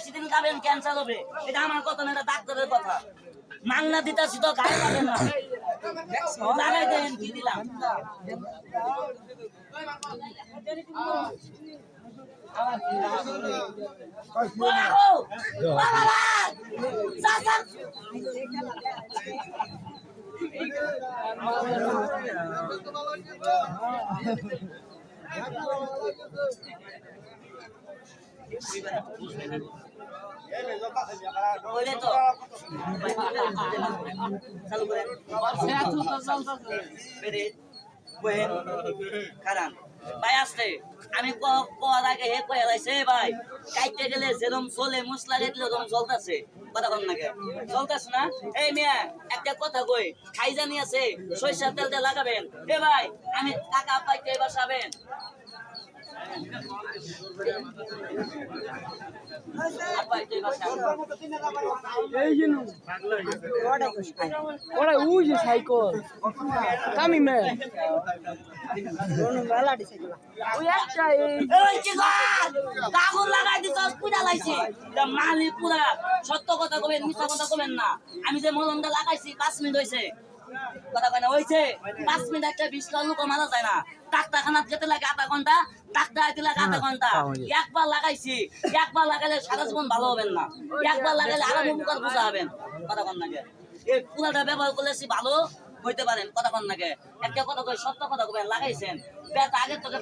বেশি দিন খাবেন ক্যান্সার হবে, এটা আমার কথা না, এটা ডাক্তারের কথা। মাংনা দিতাছি তো গায়ে পাবেন না, লাগাই দেন কি দিলাম। ভাই আসছে আমি কোয়ার আগে হে কয়ে লাইছে ভাই কাইতে গেলে যেরকম চলে মশলা দিলে ওরকম চলতেছে কথা কম নাকি চলতেছ না। এই মিয়া একটা কথা কই, খাই জানি আছে সরিষার তেলটা লাগাবেন। এ ভাই আমি টাকা পাইতে এবার যাবেন ওরা উই যে সাইকেল কামি মে ওই একটা কাগজ লাগাই দিছ পুরা লাইছি মালি পুরা সত্য কথা কবেন মিথ্যা কথা কবেন না। আমি যে মলমটা লাগাইছি 5 মিনিট হয়েছে কথা কয় না হয়েছে 5 মিনিট একটা 20 লোক মারা যায় না। ডাক্তারখানাত যেতে লাগে আধা ঘন্টা, ডাক্তার আইতে লাগে আধা ঘন্টা। একবার লাগাইছি, একবার লাগাইলে সারা জীবন ভালো হবেন না, একবার লাগাইলে আরো উপকার বোঝা হবেন কথা কন নাকি। এই পুরাটা ব্যবহার করলেছি ভালো হইতে পারেন কথা কন নাকি। একটা কথা কই সত্য কথা কবেন লাগাইছেন আগে তোকে